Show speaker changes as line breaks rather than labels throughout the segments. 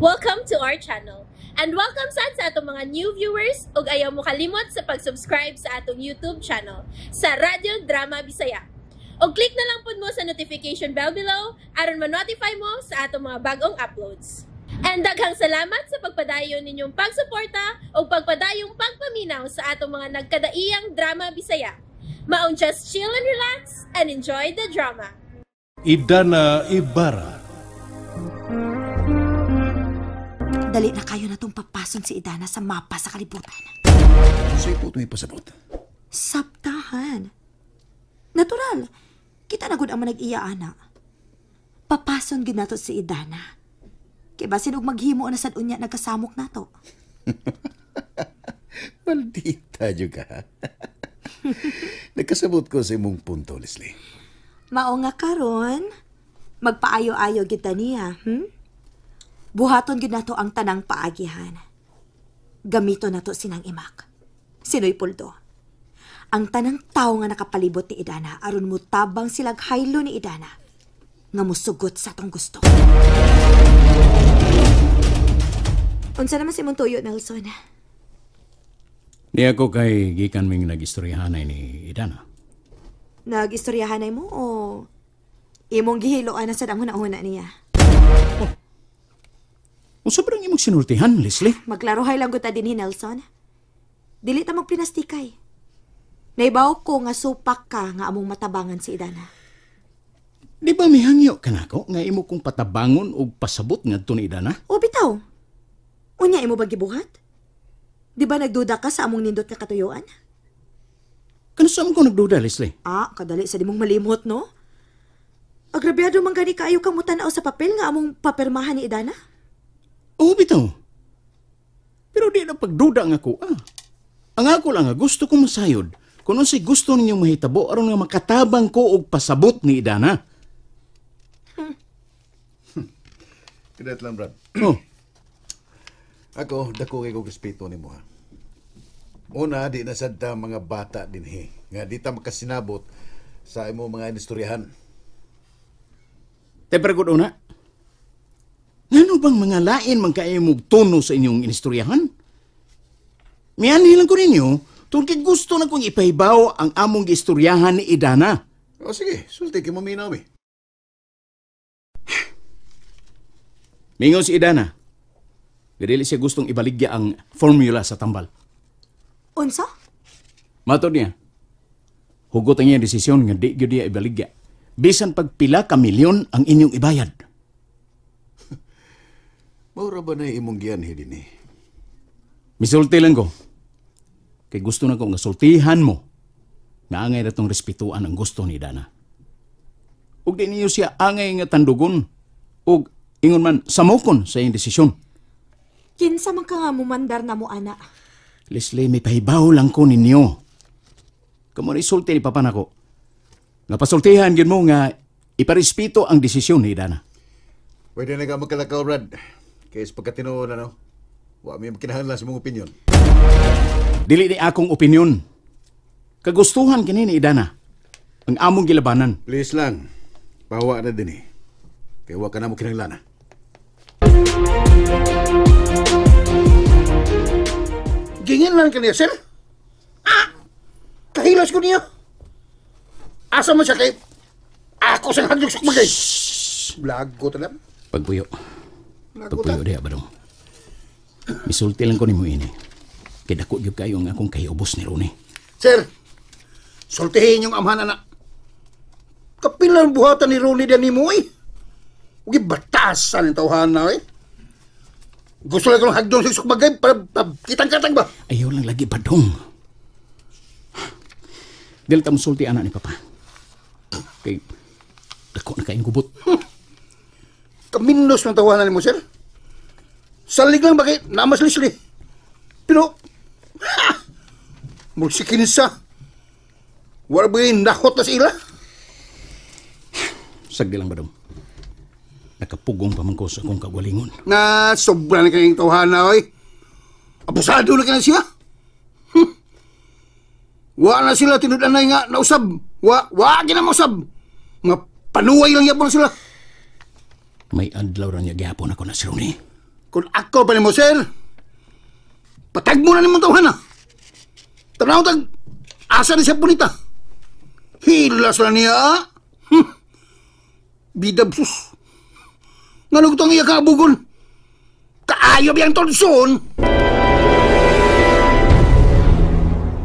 Welcome to our channel. And welcome sa atong mga new viewers ug ayaw mo kalimot sa pag-subscribe sa atong YouTube channel sa Radio Drama Bisaya. O click na lang pud mo sa notification bell below aron ma-notify mo sa atong mga bagong uploads. And daghang salamat sa pagpadayon ninyong pagsuporta o pagpadayong pagpaminaw sa atong mga nagkadaiyang Drama Bisaya. Maong just chill and relax and enjoy the drama.
Idana Ibarra.
Dali na kayo na itong papason si Idana sa mapa sa kalibutan.
Sa'yo po ito may pasabot.
Sabtahan. Natural. Kita na gud ang manag-iya, ana. Papason gud nato si Idana. Kaya ba sinog maghimo na sad unya nagkasamok nato?
Maldita juga. Nagkasabot ko sa imong punto, Leslie.
Mao nga karon, magpaayo-ayo kita niya, Buhaton gid nato ang tanang paagihan. Gamito nato sinang imak. Sinoy puldo. Ang tanang tao nga nakapalibot ni Idana aron mutabang silag haylo ni Idana nga musugot sa atong gusto. Unsa naman si mong tuyo, Nelson?
Di ako kay gikan ming nag-istoryahanay ni Idana.
Nag-istoryahanay mo o imong gihiloan na sa danghuna-huna niya?
O sobrang imong sinultihan, Leslie.
Maglaruhay lang gud ta dinhi, Nelson. Dili ta magpinastikay. Naibaw ko nga supak ka nga among matabangan si Idana.
Di ba mihangyo ka nako nga imo kong patabangon o pasabot ngadto ni Idana?
O bitaw. Unya imo ba gibuhat? Di ba nagduda ka sa among nindot nga katuyuan?
Kanusam ko nagduda, Leslie?
Kadali sa dimong malimot, no? Agrabyado man gani kaayo kang mutanaw sa papel nga among papirmahan ni Idana?
Oo, bitaw. Pero di na pagduda nga ko, Ang ako lang nga gusto kong masayod kung ano si gusto ninyong mahitabo aron nga makatabang ko og pasabot ni Idana.
Kidat lang, Brad.
Oh.
Ako, dako kay kong respeto ni mo, ha. Una, di na sadta mga bata din, nga di ta makasinabot sa imo mga inistoryahan.
Teper ko una. Ngano bang mga lain man kayo mong tono sa inyong inistoryahan? Miyan lang ko ninyo, tungkol gusto na kong ipahibaw ang among istoryahan ni Idana.
O sige, sulti ki mo minaw,
Mingon si Idana, gadili siya gustong ibaligya ang formula sa tambal.
Unsa?
Matod niya, hugot ang iyang desisyon nga di gyud iya ibaligya. Bisan pagpila ka milyon ang inyong ibayad.
Maura ba na imong giyanhi din,
Misulti lang ko. Kay gusto na ko nga sultihan mo nga angay na tong respetuan ang gusto ni Idana. Ug di niyo siya angay nga tandugon ug ingon man samokon sa iyong desisyon.
Kinsa man ka nga mumandar na mo, ana?
Leslie, may pahibaw lang ko ninyo. Kamo isulti ni papa nako. Napasultihan gyud mo nga iparespeto ang desisyon ni Idana.
Pwede na ka magkalakaw, Brad. Kaya sa pagkatinoon, wa may makinahanglan sa mong opinyon.
Dili ni akong opinyon. Kagustuhan kini ni Idana ang among gilabanan.
Please lang, pahawa na din, Kaya wa ka na mo kinahanglan,
Gingin lang kaniya, sir? Kahilas ko niya. Asa mo siya kay... Ako sa handog sa kumagay. Blago talam.
Pagpuyo. Pagpuyo diha ba dong? Misulti lang ko ni mo ini. Kaya dako gyud kayo ang akong kayubos ni Ronnie.
Sir, sultihin yung amhan na. Kapilang buhatan ni Ronnie din ni mo, Ugi batasan ang tawhana, Gusto lang kong hagdong sa kumagay para kitang-katang ba?
Ayaw lang lagi ba dong? Dili ta musulti anak ni Papa. Kay dako na kayong gubot.
Kaminos ng tawanan mo, sir. Salig lang bakit namas lisli. Pero, mulsikin sa. Wala ba yung nakot na sila?
Sagdi lang ba dong? Nakapugong pa man ko sa akong kagwalingon.
Na sobra na kayong tawhana, Abusado na ka na siya. Wa na sila tinudanay nga nausab. Wa ginamusab. Nga panuway lang yapon sila.
May adlaw ra niya gihapon ako na si Ronnie.
Kung ako pa ni mo, sir, patag mo na ni mong tawhan na. Tanaw tag, asa ni siya punita. Hilas na niya, Bidabsus. Nalugtong iya kaabugon. Kaayob yung tolson.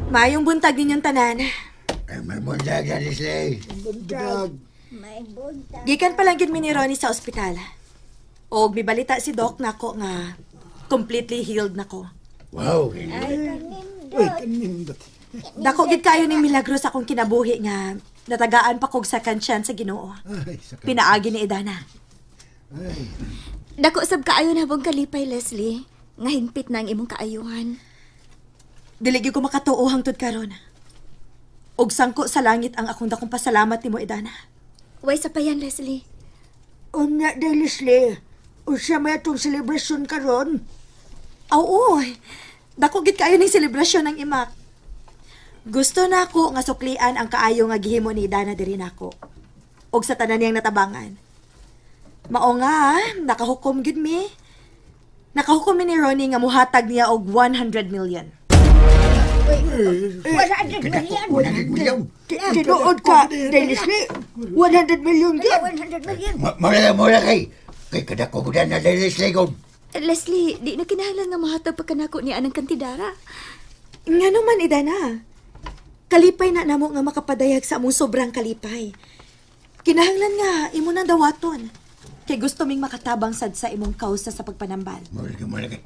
Mayong buntag ninyong tanan.
Ay, may bundag yan, Leslie.
Gikan pa lang gid mi ni Ronnie sa ospital. Og mibalita si Doc nako nga completely healed nako.
Wow.
Dako gid kayo ni milagro sa akong kinabuhi nga natagaan pa kog second chance sa Ginoo. Pinaagi ni Idana.
Dako sab kaayo na bang kalipay, Leslie. Nga hingpit na ang imong kaayuhan.
Dili gyud ko makatuo hangtod karon. Og sangko sa langit ang akong dakong pasalamat nimo, Idana.
Way sa pa yan, Leslie.
Unya, day, Leslie. Usa may itong celebration karon.
Oo, dako gid kayo ning selebrasyon ng imak. Gusto na ako nga suklian ang kaayo nga gihimo ni Idana diri nako. Og sa tanan niyang natabangan. Mao nga, nakahukom gid mi. Nakahukom ni Ronnie nga muhatag niya og 100 million.
100 million? Tinuod ka, day, Leslie. 100 million ka. 100 million. Mula kay. Kay kadako ko na day, Leslie ko.
Leslie, di na kinahanglan nga mahatag pa kanako ni anang kantidara.
Nga naman, Idana. Kalipay na namo nga makapadayag sa among sobrang kalipay. Kinahanglan nga, imo nang dawaton. Kay gusto ming makatabang sad sa imong kausa sa pagpanambal.
Mula kay.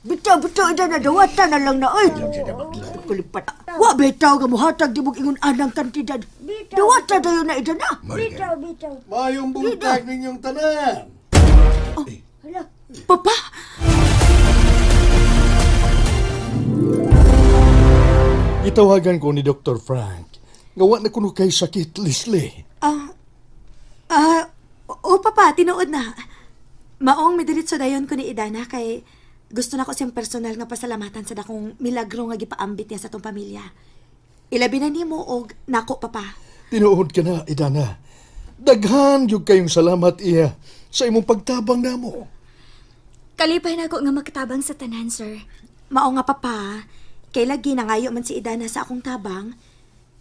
Bitaw, Idana, dawatan na lang na, oy. Kulipat. Wa bitaw nga muhatag di mong ingon anang kantidad. Dawatan dayo na, Idana. Bitaw.
Mayong buntag ninyong tanan.
Papa!
Itawagan ko ni Dr. Frank. Gawa na kuno kay sakit, Leslie.
Papa, tinuod na. Maong midilit sa dayon ko ni Idana kay gusto na ko siyang personal nga pasalamatan sa dakong milagro nga gipaambit niya sa tong pamilya. Ilabi na nimo og nako, Papa.
Tinuod ka na, Idana. Daghan yung kayong salamat iya sa imong pagtabang namo.
Kalipay na ako nga magkatabang sa tanan, sir.
Mao nga, Papa. Kay lagi nangayo man si Idana sa akong tabang.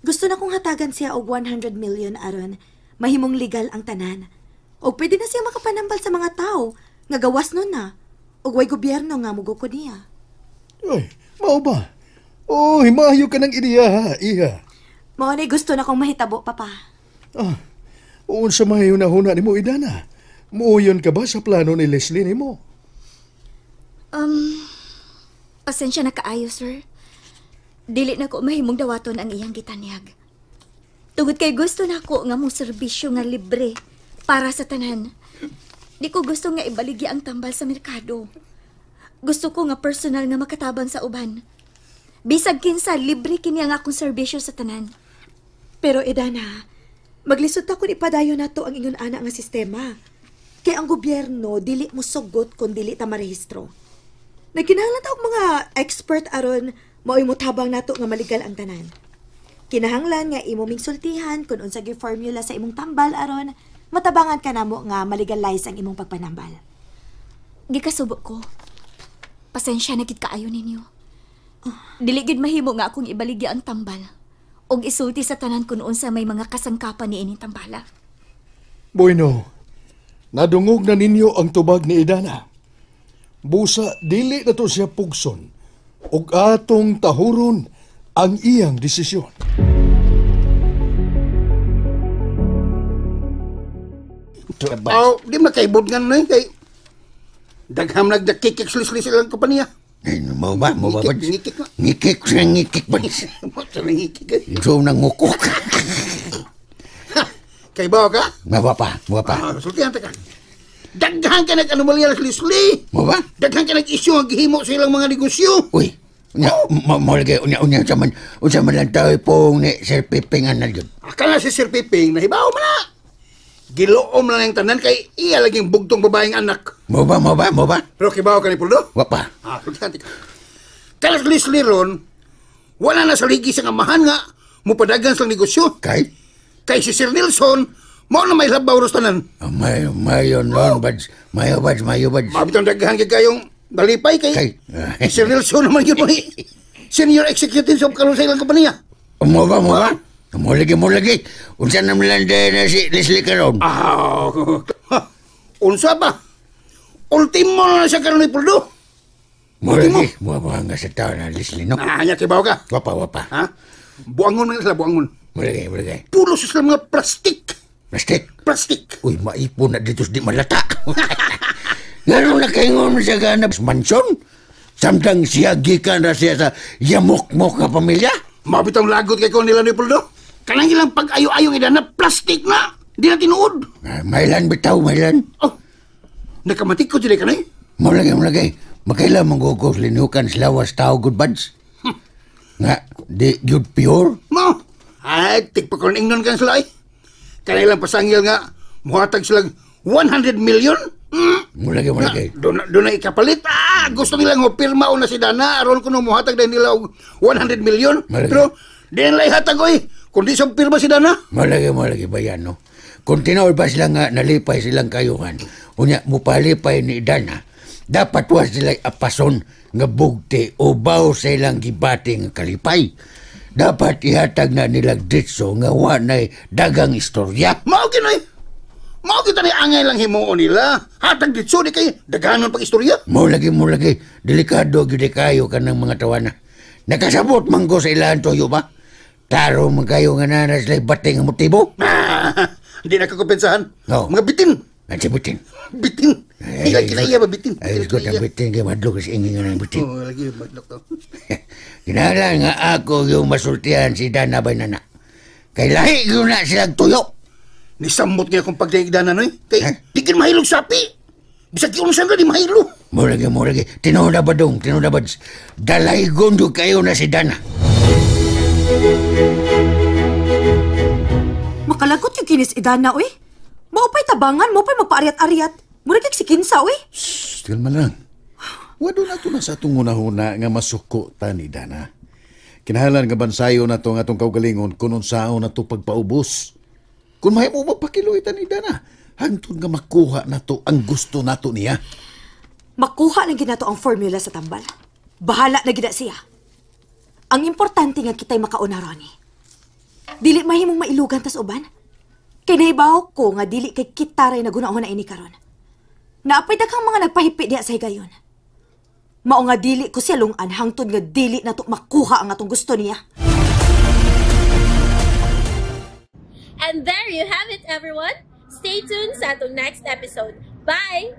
Gusto na kong hatagan siya og 100 million aron mahimong legal ang tanan. O pwede na siya makapanambal sa mga tao nga gawas nun na. O way gobyerno nga mugo ko niya.
Ay, mao ba? Oh, himayo ka ng ideya, iya.
Mao ni gusto na kong mahitabo, Papa.
Unsa mahayo na huna ni mo, Idana? Muuyon ka ba sa plano ni Leslie ni mo?
Pasensya na kaayo, sir. Dili na ko mahimong dawaton ang iyang gitanyag. Tugod kay gusto na ko nga mong serbisyo nga libre para sa tanan. Di ko gusto nga ibaligya ang tambal sa merkado. Gusto ko nga personal nga makatabang sa uban. Bisag kinsa, libre kini ang akong serbisyo sa tanan.
Pero Idana, maglisod ta kung ipadayo na to ang ingon ana nga sistema. Kay ang gobyerno, dili mo sugot kung dili ta marehistro. Nagkinahanglan ta og mga expert aron mao'y mutabang nato nga maligal ang tanan. Kinahanglan nga imo ming sultihan kung unsa gyud formula sa imong tambal aron matabangan ka namo nga malegalize ang imong pagpanambal.
Gikasubo ko. Pasensya na gid kaayo ninyo. Dili gid mahimo nga akong ibaligya ang tambal og isulti sa tanan kung unsa may mga kasangkapan ni ining tambala.
Bueno, nadungog na ninyo ang tubag ni Idana. Busa, dili na to siya pugson ug atong tahuron ang iyang desisyon.
Di makaibod nga na kay dagham nagdakikik slis-slis lang ko pa niya.
Mau ba?
Ngikik na.
Ngikik ba?
Mata na ngikik eh.
So nang ngukok.
Kay bawa ka?
Mau pa?
Sultihan ta ka. Daghan ka nag-anomalya slis-slis.
Mau ba?
Daghan ka nag-isyo ang gihimo sa ilang mga negosyo.
Uy, mau lagi unya man lang tayo pong ni Sir Piping anal yun.
Akala si Sir Piping nahibaw man na. Giloom lang yung tanan kay iya laging bugtong babaeng anak.
Mau ba?
Pero kibaw ka ni Puldo?
Wapa.
Sultihan ta ka. Kalas slis-slis ron, wala na sa ligi sa ngamahan nga mupadagan sa negosyo.
Kay?
Kay si Sir Nelson, Mao na may labaw ros tanan.
Mayo noon, Bads. Mayo, Bads.
Mabitang daghan gid kayong nalipay kay. Si Nelson naman yun mo ni. Senior executive sa karon sa ilang kompanya.
Mo ba? Mo lagi. Unsa naman lang na si Leslie karon?
Unsa ba? Ultimo na siya karon ni Puldo.
Mo lagi. Mo ba nga sa tao na Leslie, no?
Nya kibaw ka.
Wapa.
Ha? Buangon man sila, buangon.
Mo lagi.
Pulo sila mga plastic.
Plastic? Uy, maipon na dito di malata. Ngayon na kayo nga siya ganap mansion? Samtang siya gikan na siya sa yamok-mok na pamilya?
Mabitang lagot kay ko nila ni Puldo. Kanang ilang pag-ayo-ayo ida na plastic na. Di na tinuod.
Mailan bitaw.
Oh, nakamatik ko dili kanay.
Mo lagi. Makailan manggugos linukan sa lawas tao, good buds? Nga, di yun pure?
Mo, ay, tikpa ko ingnon kan sila ay. Kanailang pasangil nga, muhatag silang 100 million?
Mo lagi.
Doon na ikapalit. Gusto nilang pirma o na si Dana. Aron ko nung muhatag dahil nila 100 million.
Malaki.
Pero, di nila ihatag oy. Kundi sa pirma si Dana.
Mo lagi bayan, no? Kung tinood ba sila nga nalipay silang kayuhan, unya mo palipay ni Dana, dapat was sila apason nga bugti o baw sa ilang gibati nga kalipay. Dapat ihatag na nilang ditso nga wanay dagang istorya.
Mao ginoy. Mao kita ni angay lang himuon nila. Hatag ditso di kay daganon pag istorya.
Mo lagi. Delikado gid kayo kanang mga tawana. Nakasabot man ko sa ilang toyo ba? Taro man kayo nga nanas lay bating nga motibo.
Hindi na kakumpensahan.
No.
Mga bitin.
Ansi bitin.
Bitin. Hindi kinaiya ba bitin?
Ayos ko ang bitin kay madlo kasi ingin nga ng bitin.
Oh, lagi madlok to.
Kinahanglan nga ako yung masultihan si Dana Banana. Kay lahi yun na silang tuyo.
Nisamot niya kung pagdaigdanan noy. Kay
Ha?
di kin mahilog sapi. Bisag kiunsan ka di mahilo.
Mo lagi. Tinood na ba? Dalay gondo kayo na si Dana.
Makalagot yung kinis idana, uy. Maupay tabangan, maupay magpaariat-ariat. Mura kay si Kinsa, uy.
Still man lang. Wado na to na sa atong una-una nga masuko ta ni Dana. Kinahanglan nga bansayo na to nga atong kaugalingon kung unsaon na to pagpaubos. Kung mahimo mapakiloy ta ni Dana, hangtod nga makuha na to ang gusto nato niya.
Makuha na ginato ang formula sa tambal. Bahala na gina siya. Ang importante nga kita'y makauna, Ronnie. Dili mahimong mailugan tas uban. Kay naibaw ko nga dili kay kitaray na gunahon na ini karon. Naapay daghang mga nagpahipi diha sa higayon. Mao nga dili ko siya lungan hangtod nga dili na to makuha ang atong gusto niya.
And there you have it, everyone. Stay tuned sa atong next episode. Bye!